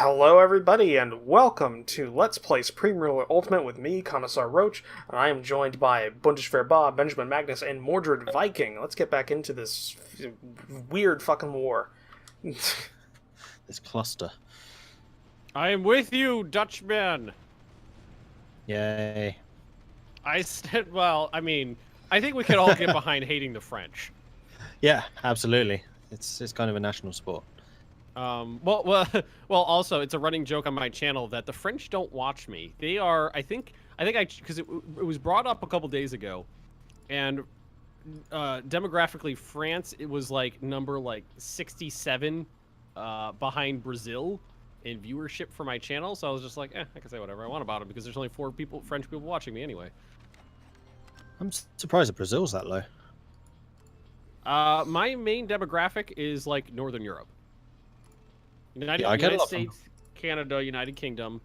Hello everybody and welcome to Let's Play Supreme Ruler Ultimate with me, Commissar Roach, and I am joined by Bundeswehr Bob, Benjamin Magnus, and Mordred Viking. Let's get back into this weird fucking war. This cluster. I am with you, Dutchman. Yay. I said, well, I mean, I think we could all get behind hating the French. Yeah, absolutely. It's kind of a national sport. Well, also, it's a running joke on my channel that the French don't watch me. They are, because it was brought up a couple days ago, and demographically, France, it was like number 67 behind Brazil in viewership for my channel. So I was just like, I can say whatever I want about it because there's only 4 French people watching me anyway. I'm surprised that Brazil's that low. My main demographic is like Northern Europe. United States, Canada, United Kingdom,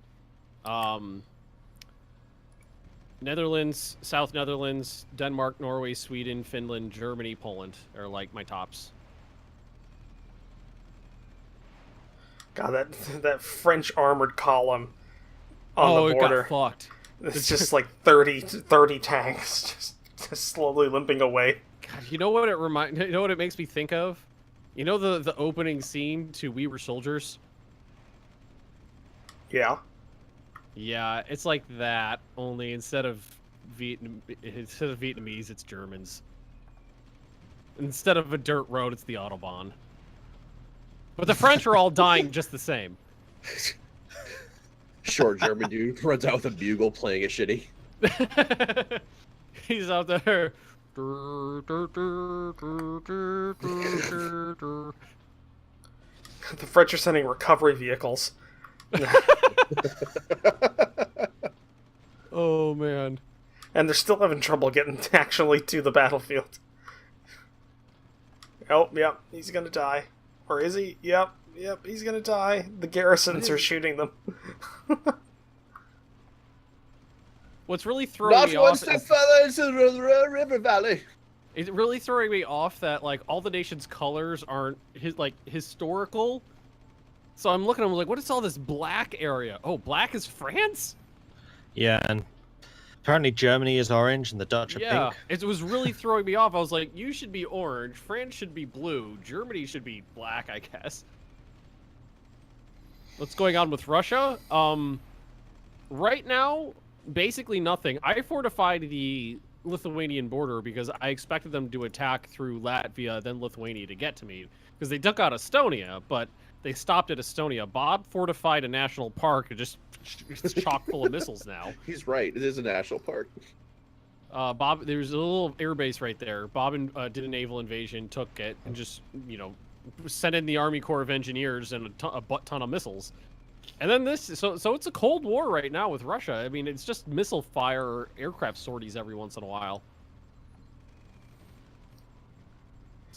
Netherlands, South Netherlands, Denmark, Norway, Sweden, Finland, Germany, Poland are like my tops. God, that French armored column on the border. It got fucked. It's just like 30 tanks just slowly limping away. God, you know what it makes me think of? You know the opening scene to We Were Soldiers? Yeah. Yeah, it's like that, only instead of Vietnamese, it's Germans. Instead of a dirt road, it's the Autobahn. But the French are all dying just the same. Short German dude runs out with a bugle playing it shitty. He's out there. The French are sending recovery vehicles. Oh, man. And they're still having trouble getting actually to the battlefield. Oh, yep, he's gonna die. Or is he? Yep, he's gonna die. The garrisons are shooting them. What's really throwing me off Not one step further into the river valley. It's really throwing me off that like all the nation's colors aren't historical. So I'm looking, I'm like, what is all this black area? Oh, black is France? Yeah, and apparently Germany is orange and the Dutch are pink. It was really throwing me off. I was like, you should be orange, France should be blue, Germany should be black, I guess. What's going on with Russia? Right now, basically nothing. I fortified the Lithuanian border because I expected them to attack through Latvia, then Lithuania to get to me. Because they took out Estonia, but they stopped at Estonia. Bob fortified a national park and just it's chock full of missiles now. He's right. It is a national park. Bob, there's a little airbase right there. Bob did a naval invasion, took it, and just, sent in the Army Corps of Engineers and a butt ton of missiles. And then so it's a Cold War right now with Russia. I mean, it's just missile fire or aircraft sorties every once in a while.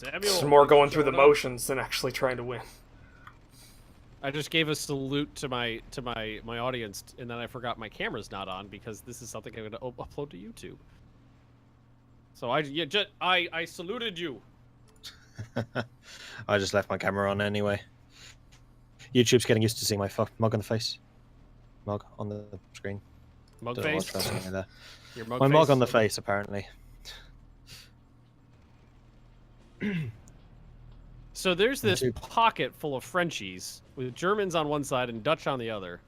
It's more going through the motions than actually trying to win. I just gave a salute to my audience, and then I forgot my camera's not on because this is something I'm going to upload to YouTube. So I saluted you. I just left my camera on anyway. YouTube's getting used to seeing my mug on the face. Mug on the screen. Mug Don't know face? what's happening there. Your mug My face? mug on the face, apparently. So there's this pocket full of Frenchies with Germans on one side and Dutch on the other.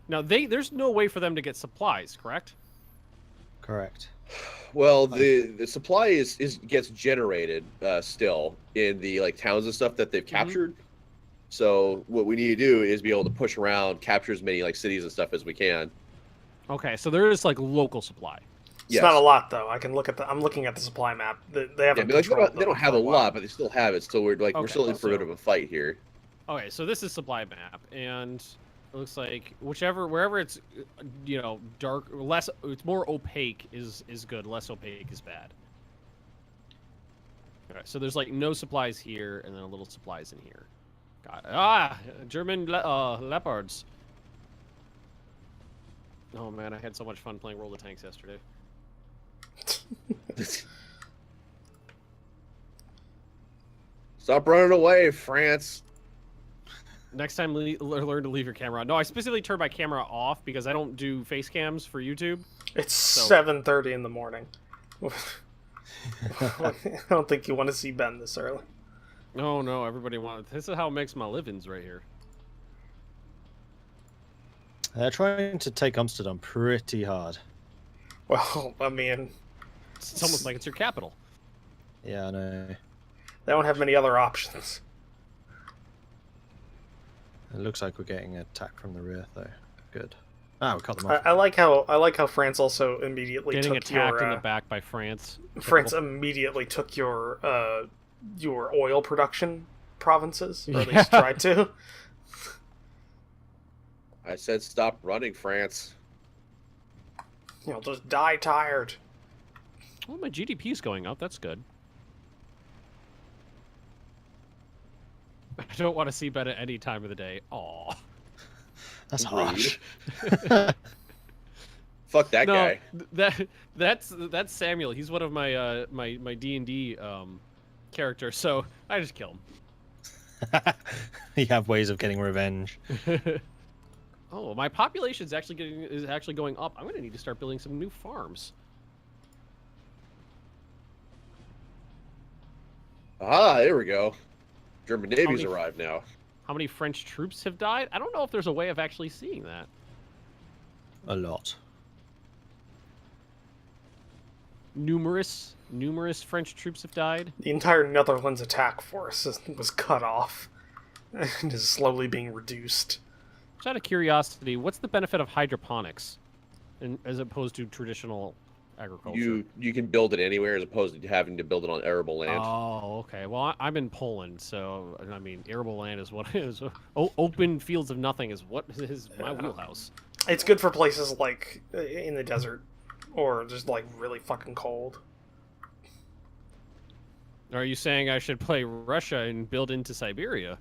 Now there's no way for them to get supplies, correct? Correct. Well, the supply gets generated still in the towns and stuff that they've captured. So what we need to do is be able to push around, capture as many cities and stuff as we can. Okay, so there is local supply. It's Yes. not a lot though. I'm looking at the supply map. They haven't. They don't have a lot, but they still have it. So we're still in for a bit of a fight here. Okay, so this is supply map, and it looks like wherever it's dark, it's more opaque is good, less opaque is bad. Okay, so there's no supplies here, and then a little supplies in here. Got it. German leopards. Oh man, I had so much fun playing World of Tanks yesterday. Stop running away, France. Next time, learn to leave your camera on. No, I specifically turned my camera off because I don't do face cams for YouTube. It's 7:30 in the morning. I don't think you want to see Ben this early. No, everybody wants. This is how it makes my livings right here. They're trying to take Amsterdam pretty hard. Well, I mean, It's almost like it's your capital. Yeah, I know. they don't have many other options. It looks like we're getting attacked from the rear, though. Good. Ah, we cut them off. I like how France also immediately Getting took attacked your in the back by France. France immediately took your oil production provinces, or at least tried to. I said stop running, France. You'll just die tired. Well, my GDP's going up. That's good. I don't want to see Ben at any time of the day. Aw. That's Rude. harsh. Fuck that guy. That's Samuel. He's one of my my D&D characters. So I just kill him. You have ways of getting revenge. Oh, my population is actually going up. I'm gonna need to start building some new farms. Ah, there we go. German Navy's arrived now. How many French troops have died? I don't know if there's a way of actually seeing that. A lot. Numerous French troops have died. The entire Netherlands attack force was cut off and is slowly being reduced. Just out of curiosity, what's the benefit of hydroponics, as opposed to traditional agriculture? You can build it anywhere as opposed to having to build it on arable land. Oh, okay. Well, I'm in Poland, so I mean, arable land is what is. Open fields of nothing is what is my wheelhouse. It's good for places like in the desert, or just like really fucking cold. Are you saying I should play Russia and build into Siberia?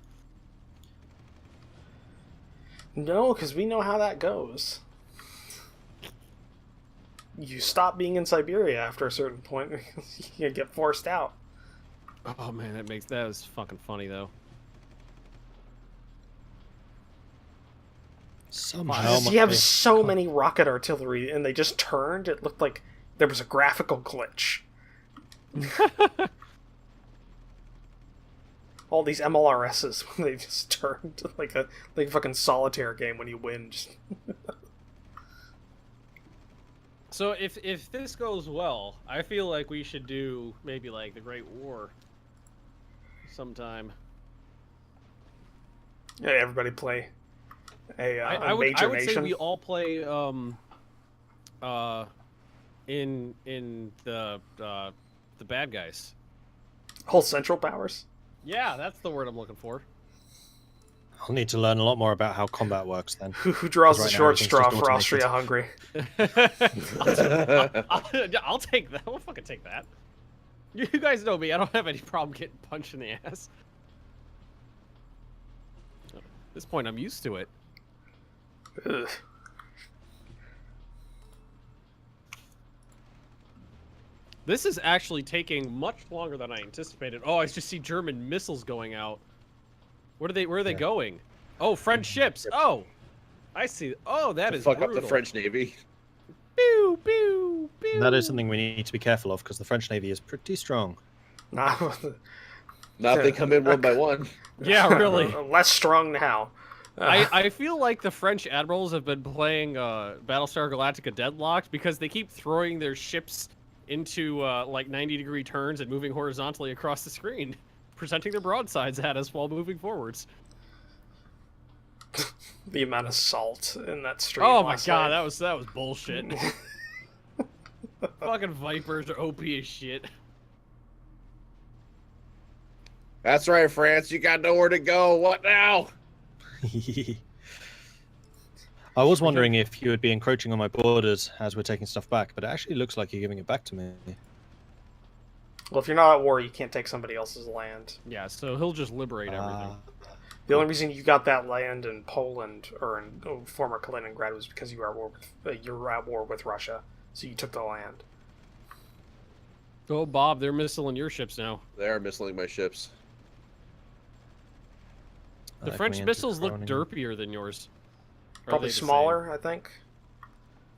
No, because we know how that goes. You stop being in Siberia after a certain point. You get forced out. Oh man, that was fucking funny though. Somehow. You have so many rocket artillery, and they just turned. It looked like there was a graphical glitch. All these MLRSs, they just turned like a fucking solitaire game when you win. Just... So if this goes well, I feel like we should do maybe like the Great War sometime. Yeah, everybody play a would major say nation. we all play in the bad guys. Whole Central Powers. Yeah, that's the word I'm looking for. I'll need to learn a lot more about how combat works then. Who draws the Right now, short everything's straw just for automated. Austria-Hungary? I'll take that. We'll fucking take that. You guys know me. I don't have any problem getting punched in the ass. At this point, I'm used to it. Ugh. This is actually taking much longer than I anticipated. Oh, I just see German missiles going out. Where are they going? Oh, French ships. Oh, I see. Oh, that is Fuck brutal. up the French Navy. Pew, pew, pew. That is something we need to be careful of, because the French Navy is pretty strong. Not if they come in one by one. Yeah, really. Less strong now. I feel like the French admirals have been playing Battlestar Galactica deadlocked because they keep throwing their ships into like 90-degree turns and moving horizontally across the screen, presenting their broadsides at us while moving forwards. The amount of salt in that stream. Oh my last god, night. that was bullshit. Fucking Vipers are OP as shit. That's right, France. You got nowhere to go. What now? I was wondering if you would be encroaching on my borders as we're taking stuff back, but it actually looks like you're giving it back to me. Well, if you're not at war, you can't take somebody else's land. Yeah, so he'll just liberate everything. The only reason you got that land in Poland or in former Kaliningrad was because you were at war with Russia, so you took the land. Oh, Bob, they're missiling your ships now. They are missiling my ships. The French missiles look derpier than yours. Or are Probably they the smaller, I think.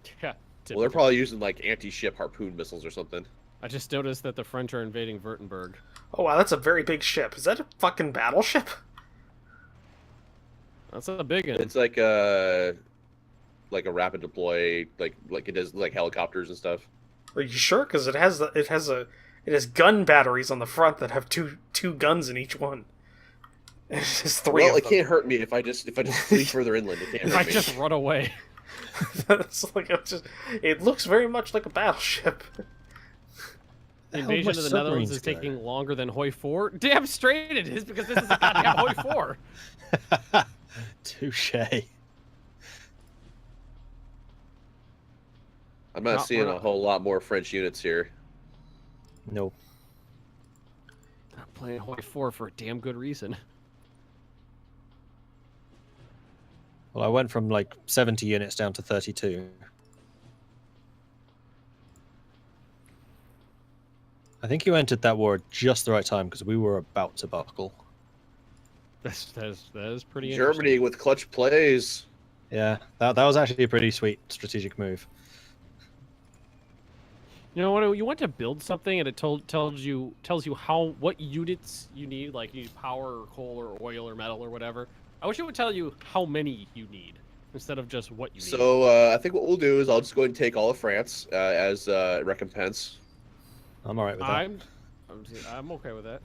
same? Yeah. Well, they're typical. probably using like anti-ship harpoon missiles or something. I just noticed that the French are invading Württemberg. Oh wow, that's a very big ship. Is that a fucking battleship? That's a big one. It's like a rapid deploy, like it does like helicopters and stuff. Are you sure? Because it has gun batteries on the front that have two guns in each one. It's just three. Well, of it them. can't hurt me if I just flee further inland. It can't If hurt I me. just run away. That's like it looks very much like a battleship. The invasion of the Netherlands is taking longer than Hoi 4. Damn straight it is, because this is a goddamn Hoi 4. Touche. I'm not seeing a whole lot more French units here. No. I'm playing Hoi 4 for a damn good reason. Well, I went from like 70 units down to 32. I think you entered that war at just the right time because we were about to buckle. That is pretty Germany with clutch plays. Yeah, that was actually a pretty sweet strategic move. You know what? You want to build something, and it tells you what units you need, like you need power or coal or oil or metal or whatever. I wish it would tell you how many you need instead of just what you need. So I think what we'll do is I'll just go ahead and take all of France as recompense. I'm alright with that. I'm okay with that.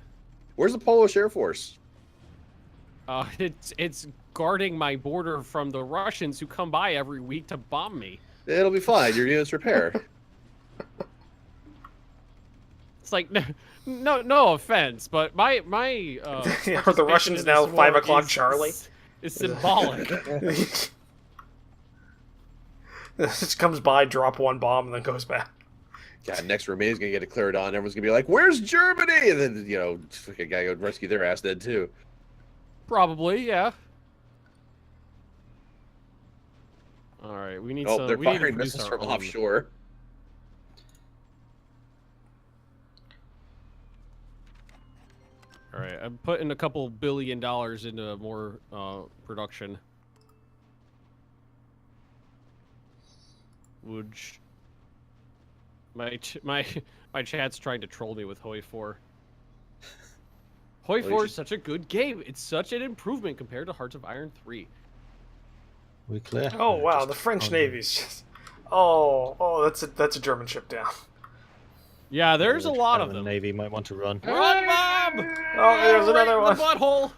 Where's the Polish Air Force? It's guarding my border from the Russians who come by every week to bomb me. It'll be fine. Your units repair. It's like no offense, but my Are the participation Russians in now this 5 war o'clock Charlie? is symbolic. This comes by, drop one bomb, and then goes back. God, next Romania's gonna get declared on. Everyone's gonna be like, "Where's Germany?" And then a guy go rescue their ass dead too. Probably, yeah. All right, we need. Oh, they're we need to firing produce missiles our from own. offshore. All right, I'm putting a couple $1 billion into more production. Which my chat's trying to troll me with Hoi 4. Hoi 4 is such a good game. It's such an improvement compared to Hearts of Iron 3. We clear. Oh wow, the French Navy's just. Oh, that's a German ship down. Yeah, there's a lot of The them. Navy might want to run. Run, Bob! Oh, there's another Right in one. the butthole.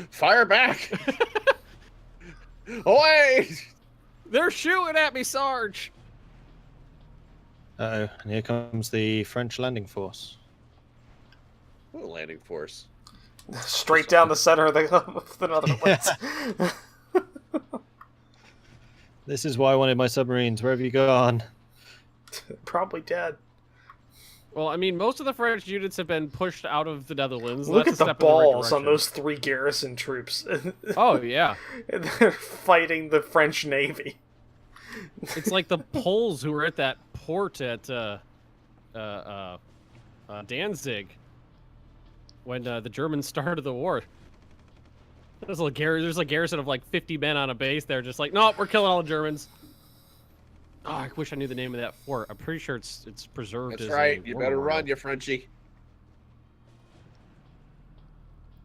Fire back! Away! They're shooting at me, Sarge. Uh-oh, and here comes the French landing force. What a landing force. Straight down the center of the Netherlands. This is why I wanted my submarines. Where have you gone? Probably dead. Well, I mean, most of the French units have been pushed out of the Netherlands. Look That's at a the step in the right balls on direction. those 3 garrison troops. Oh, yeah. And they're fighting the French Navy. It's like the Poles who were at that port at Danzig when the Germans started the war. There's a garrison of like 50 men on a base. They're just like, nope, we're killing all the Germans. Oh, I wish I knew the name of that fort. I'm pretty sure it's preserved. That's as right. a You war better memorial. run, you Frenchie.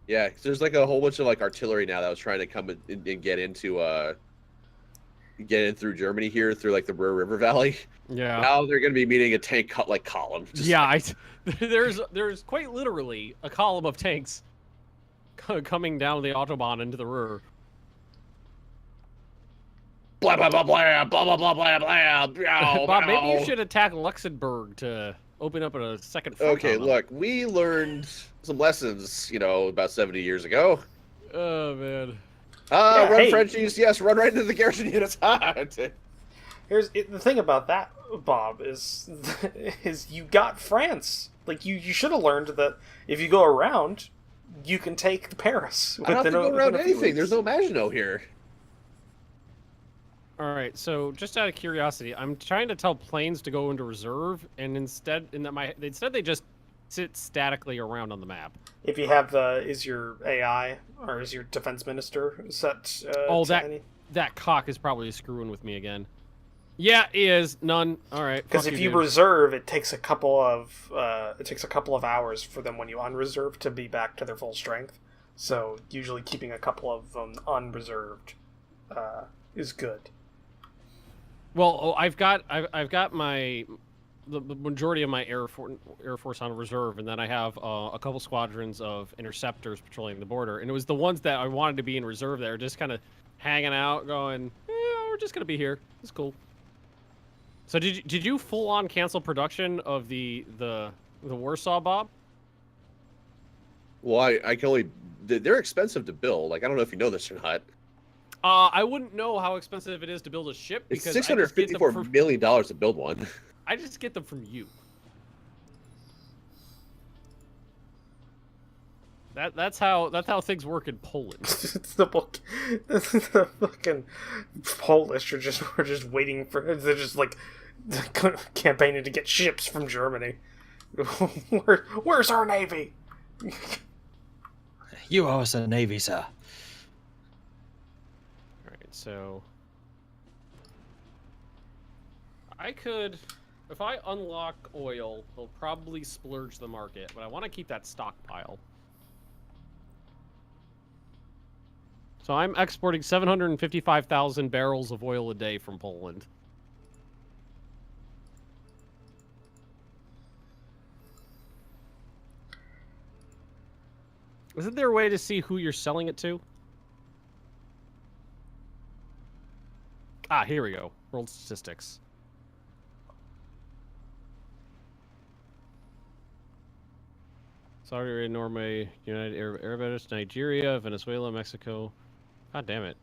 Yeah, 'cause there's like a whole bunch of like artillery now that was trying to come and get into get in through Germany here through like the Ruhr River Valley. Yeah. Now they're going to be meeting a tank like column. Just Yeah, there's quite literally a column of tanks coming down the Autobahn into the Ruhr. blah blah blah blah blah blah blah blah blah. blah, Bob, maybe blah. you should attack Luxembourg to open up a second front. Okay, on them. look, we learned some lessons, about 70 years ago. Oh man. Yeah, Run hey. Frenchies, yes, run right into the garrison units. Here's the thing about that, Bob, is you got France. Like you should have learned that if you go around, you can take Paris. I don't have to go around within a few anything. There's weeks. no Maginot here. All right, so just out of curiosity, I'm trying to tell planes to go into reserve, and instead they just sit statically around on the map. If you have is your AI or is your defense minister set? Oh, to any? that cock is probably screwing with me again. Yeah, he is. None. All right. Because if you reserve, it takes a couple of hours for them when you unreserve to be back to their full strength. So usually keeping a couple of them unreserved is good. Well, I've got the majority of my Air Force on reserve, and then I have a couple squadrons of interceptors patrolling the border. And it was the ones that I wanted to be in reserve that are just kind of hanging out, going, we're just gonna be here. It's cool. So did you full on cancel production of the Warsaw, Bob? Well, I can only. They're expensive to build. Like, I don't know if you know this or not. I wouldn't know how expensive it is to build a ship It's because $654 million to build one. I just get them from you. That's how things work in Poland. It's the fucking Polish are just waiting for. They're just like campaigning to get ships from Germany. Where's our navy? You owe us a navy, sir. Alright, so I could, if I unlock oil, they'll probably splurge the market, but I want to keep that stockpile. So I'm exporting 755,000 barrels of oil a day from Poland. Isn't there a way to see who you're selling it to? Ah, here we go. World statistics. Saudi Arabia, Norway, United Arab Emirates, Nigeria, Venezuela, Mexico. God damn it.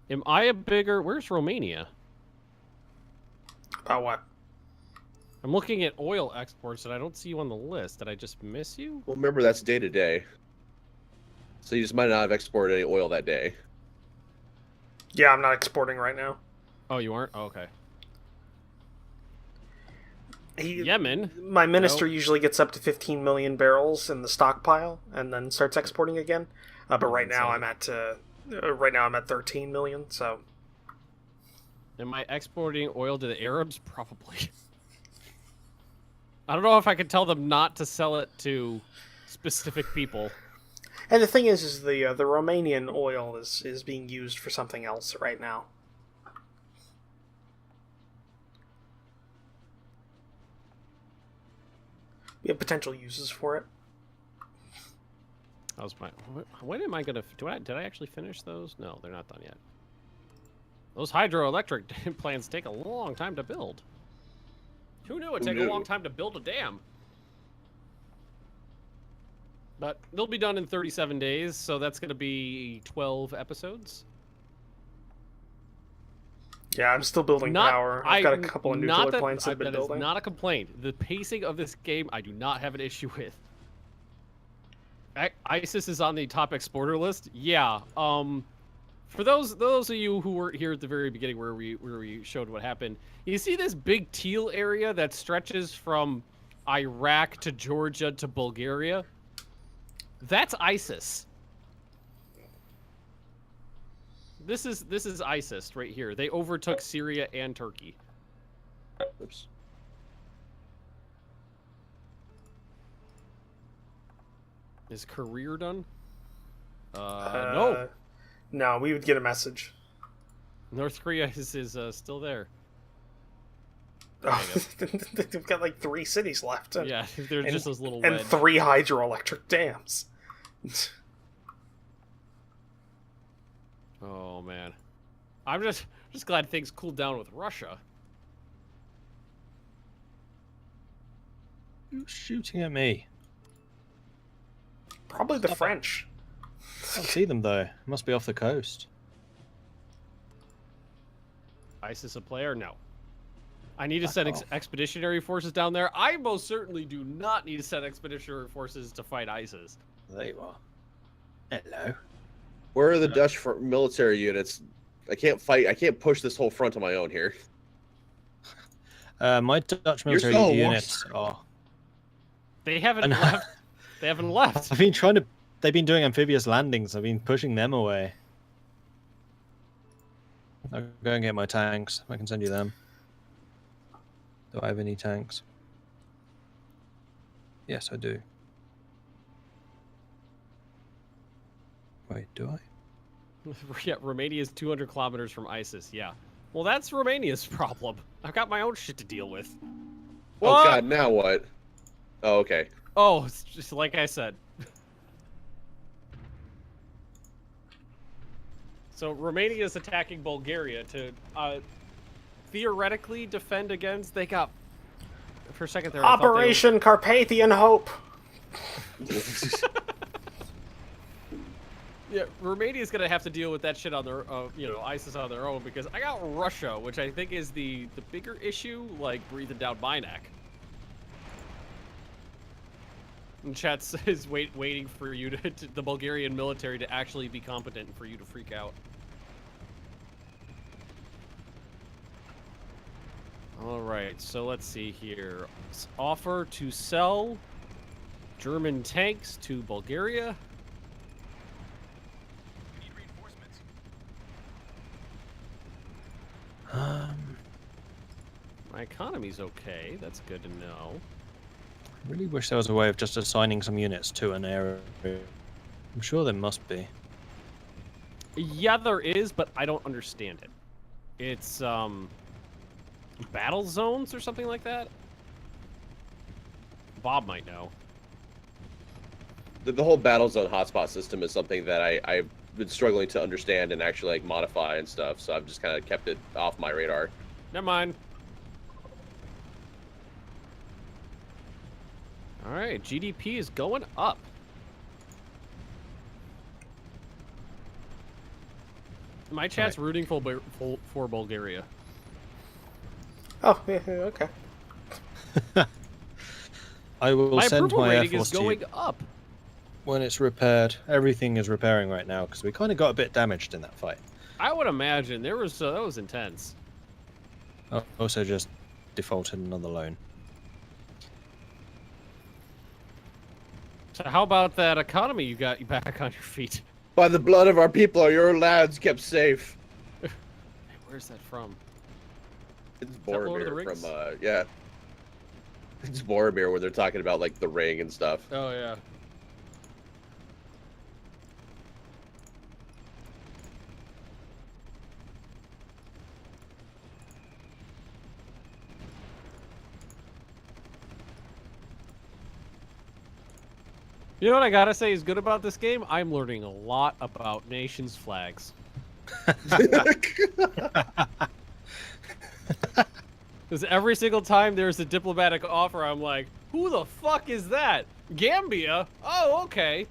Am I a bigger... Where's Romania? About what? I'm looking at oil exports and I don't see you on the list. Did I just miss you? Well, remember, that's day to day. So you just might not have exported any oil that day. Yeah, I'm not exporting right now. Oh, you aren't? Oh, okay. Yemen. My minister usually gets up to 15 million barrels in the stockpile and then starts exporting again. But right now I'm at 13 million. So, am I exporting oil to the Arabs? Probably. I don't know if I could tell them not to sell it to specific people. And the thing is the Romanian oil is being used for something else right now. We have potential uses for it. That was my. When am I gonna? Did I actually finish those? No, they're not done yet. Those hydroelectric plants take a long time to build. Who knew it'd take a long time to build a dam? But they'll be done in 37 days, so that's going to be 12 episodes. Yeah, I'm still building power. I've got a couple of nuclear plants I've been building. That is not a complaint. The pacing of this game, I do not have an issue with. ISIS is on the top exporter list. Yeah. For those of you who weren't here at the very beginning where we showed what happened, you see this big teal area that stretches from Iraq to Georgia to Bulgaria? That's ISIS. This is ISIS right here. They overtook Syria and Turkey. Oops. Is career done? No. No, we would get a message. North Korea is still there. Oh, they've got like 3 cities left. Yeah, they're just those little and 3 hydroelectric dams. Oh man, I'm just glad things cooled down with Russia. Who's shooting at me? Probably the French. I don't see them though. Must be off the coast. ISIS a player? No. I need to send expeditionary forces down there. I most certainly do not need to send expeditionary forces to fight ISIS. There you are. Hello. Where are the Dutch military units? I can't fight. I can't push this whole front on my own here. My Dutch You're military so units are. They haven't And- left. They haven't left. I've been trying to. They've been doing amphibious landings. I've been pushing them away. I'll go and get my tanks. I can send you them. Do I have any tanks? Yes, I do. Wait, do I? Yeah, Romania's 200 kilometers from ISIS. Yeah. Well, that's Romania's problem. I've got my own shit to deal with. Oh What? God, now what? Oh, okay. Oh, it's just like I said. So Romania's attacking Bulgaria to theoretically defend against. They got for a second there. I thought they were- Operation Carpathian Hope. Yeah, Romania's gonna have to deal with that shit on their, ISIS on their own because I got Russia, which I think is the bigger issue, like breathing down my neck. And chat says waiting for you to the Bulgarian military to actually be competent and for you to freak out. All right, so let's see here. Offer to sell German tanks to Bulgaria. My economy's okay. That's good to know. I really wish there was a way of just assigning some units to an area. I'm sure there must be. Yeah, there is, but I don't understand it. It's battle zones or something like that. Bob might know. The whole battle zone hotspot system is something that I've been struggling to understand and actually like modify and stuff. So I've just kind of kept it off my radar. Never mind. All right, GDP is going up. My chat's rooting for Bulgaria. Oh, yeah, okay. I will My send approval my Air rating Force is to you going up. when it's repaired. Everything is repairing right now because we kind of got a bit damaged in that fight. I would imagine that was intense. I also just defaulted another loan. So how about that economy you got back on your feet? By the blood of our people are your lads kept safe. Hey, where's that from? It's that Lord of the Boromir Rings? from yeah. It's Boromir where they're talking about like the ring and stuff. Oh yeah. You know what I gotta say is good about this game? I'm learning a lot about nations' flags. Because every single time there's a diplomatic offer, I'm like, who the fuck is that? Gambia? Oh, okay.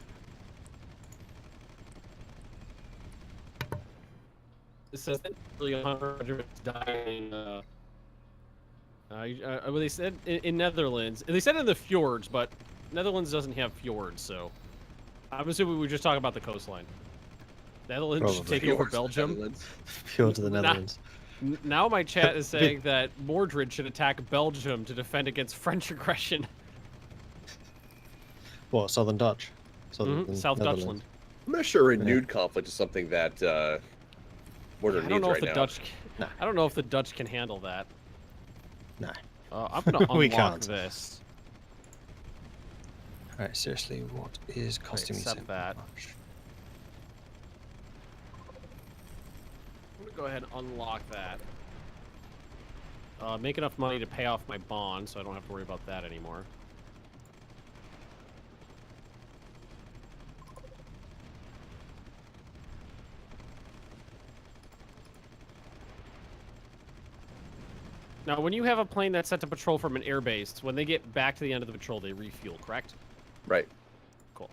It says that really 100 dying. Well, they said in Netherlands. They said in the fjords, but Netherlands doesn't have fjords, so I'm assuming we were just talking about the coastline. Netherlands should Probably. take over Yours, Belgium. Netherlands. Fjord to the Nah. Netherlands. Now my chat is saying that Mordred should attack Belgium to defend against French aggression. What, Southern Dutch? Southern South Netherlands. Dutchland. I'm not sure renewed conflict is something that Mordor I don't needs know if right the now. Dutch. Nah. I don't know if the Dutch can handle that. No. I'm gonna We unlock can't. this. Alright, seriously, what is costing me so accept that. much? I'm gonna go ahead and unlock that. Make enough money to pay off my bond, so I don't have to worry about that anymore. Now, when you have a plane that's set to patrol from an airbase, when they get back to the end of the patrol, they refuel, correct? Right. Cool.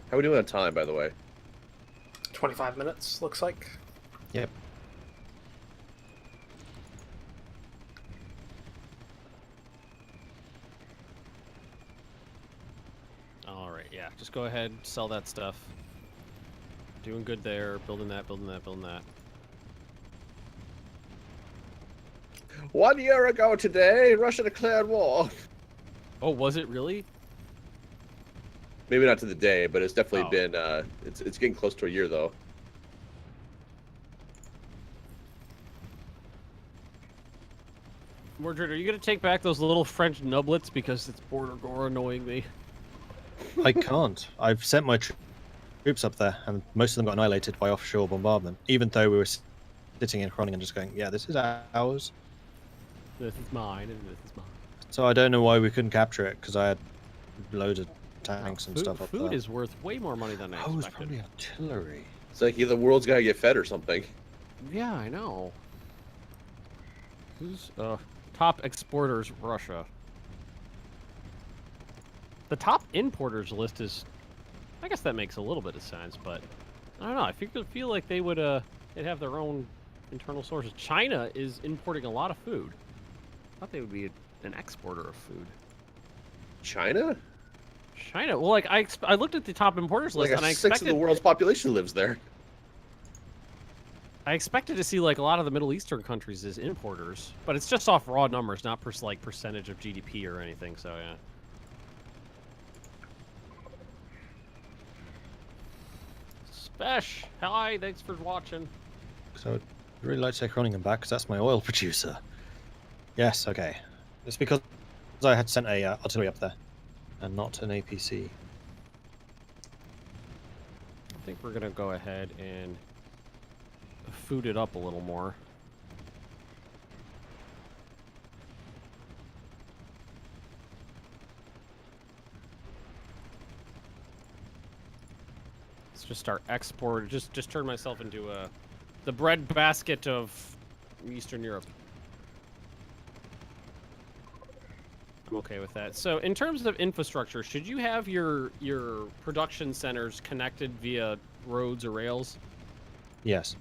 How are we doing on time, by the way? 25 minutes, looks like. Yep. Alright, yeah. Just go ahead, sell that stuff. Doing good there. Building that, building that, building that. 1 year ago today, Russia declared war. Oh, was it really? Maybe not to the day, but it's definitely Oh. been. It's getting close to a year though. Mordred, are you gonna take back those little French nublets because it's border gore annoying me? I can't. I've sent my troops up there, and most of them got annihilated by offshore bombardment. Even though we were sitting in Groningen and just going, "Yeah, this is ours." This is mine, and this is mine. So I don't know why we couldn't capture it because I had loads of tanks and stuff up Food there. is worth way more money than I Oh, it was expected. probably artillery. It's like the world's gotta get fed or something. Yeah, I know. Who's top exporters? Russia. The top importers list is, I guess that makes a little bit of sense, but I don't know. I feel like they would they'd have their own internal sources. China is importing a lot of food. I thought they would be an exporter of food. China? China. Well, like I looked at the top importers list, Like and I a sixth of expected the world's population lives there. I expected to see like a lot of the Middle Eastern countries as importers, but it's just off raw numbers, not like percentage of GDP or anything. So yeah. Spesh, hi, thanks for watching. So I'd really like to take Groningen back because that's my oil producer. Yes, okay. It's because I had sent a artillery up there and not an APC. I think we're gonna go ahead and food it up a little more. Let's just start export. Just turn myself into the bread basket of Eastern Europe. I'm okay with that. So in terms of infrastructure, should you have your production centers connected via roads or rails? Yes.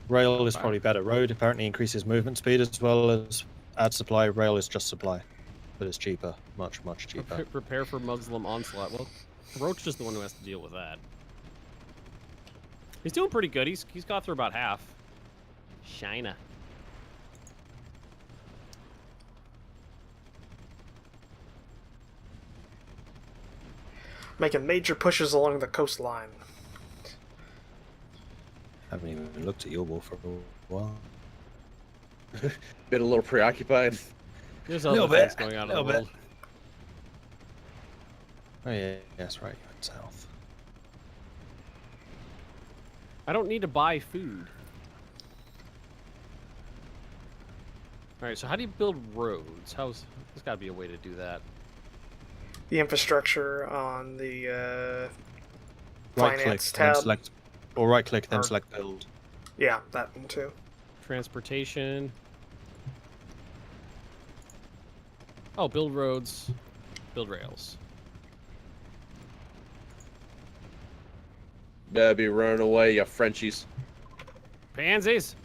Rail is probably better. Road apparently increases movement speed as well as adds supply. Rail is just supply, but it's cheaper, much cheaper. Prepare for Muslim onslaught. Well, Roach is the one who has to deal with that. He's doing pretty good. He's got through about half. China. Making major pushes along the coastline. Haven't even looked at your wall for a while. Been a little preoccupied. There's other things going on in the world. Oh yeah, that's right. You went south. I don't need to buy food. All right, so how do you build roads? There's got to be a way to do that. The infrastructure on the Right click, finance then tab. select, or right click, then Or- select build. Yeah, that one too. Transportation. Oh, build roads, build rails. Better be running away, you Frenchies. Pansies.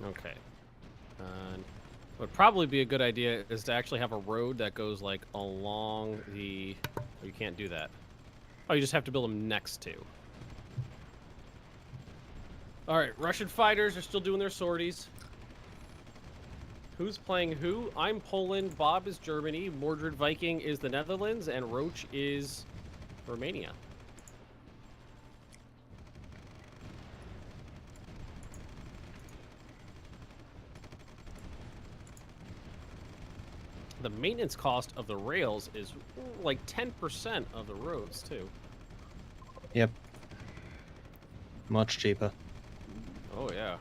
Okay. What would probably be a good idea is to actually have a road that goes like along the. Oh, you can't do that. Oh, you just have to build them next to. All right, Russian fighters are still doing their sorties. Who's playing who? I'm Poland, Bob is Germany, Mordred Viking is the Netherlands, and Roach is Romania. The maintenance cost of the rails is like 10% of the roads, too. Yep. Much cheaper. Oh, yeah.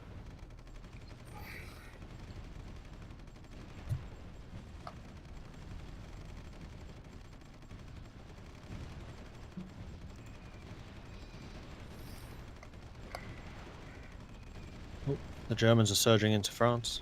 The Germans are surging into France.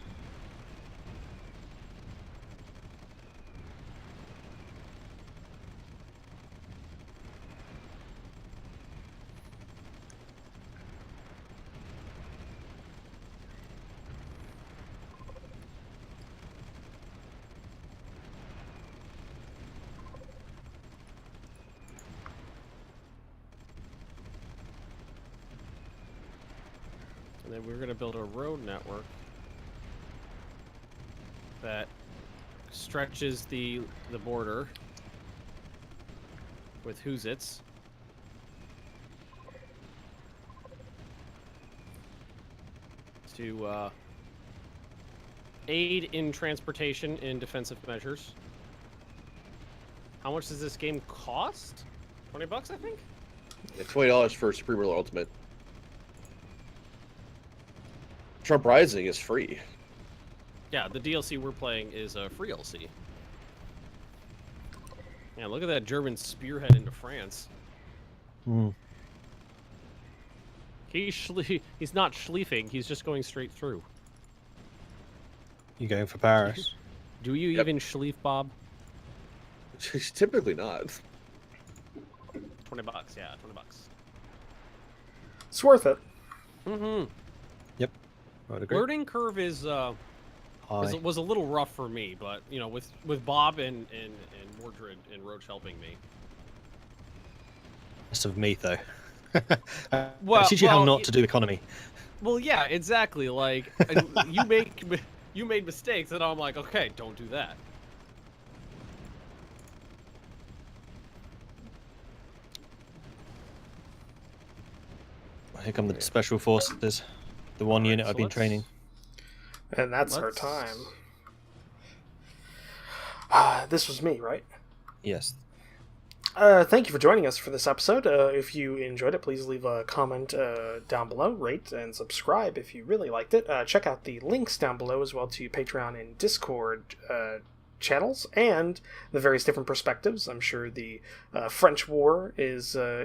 then we're going to build a road network that stretches the border with Who's-Its. To aid in transportation in defensive measures. How much does this game cost? $20, I think? Yeah, $20 for Supreme Ruler Ultimate. Trump Rising is free. Yeah, the DLC we're playing is a free DLC. Yeah, look at that German spearhead into France. Hmm. He's not schleifing, he's just going straight through. You going for Paris? Do you even schleif, Bob? Typically not. $20, yeah, $20. It's worth it. Mm-hmm. Yep. I would agree. Learning curve is was a little rough for me, but you know, with Bob and Mordred and Roach helping me. Rest of me though. Well, I teach you how not to do economy. Well, yeah, exactly. Like you made mistakes, and I'm like, okay, don't do that. Here come the special forces, the one Alright, unit so I've been let's- training. And that's our Let's- time. This was me, right? Yes. Thank you for joining us for this episode. If you enjoyed it, please leave a comment down below, rate, and subscribe if you really liked it. Check out the links down below as well to Patreon and Discord channels and the various different perspectives. I'm sure the French War is a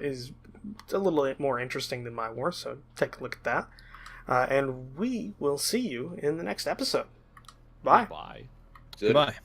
little bit more interesting than my war, so take a look at that. And we will see you in the next episode. Bye. Bye. Good. Goodbye.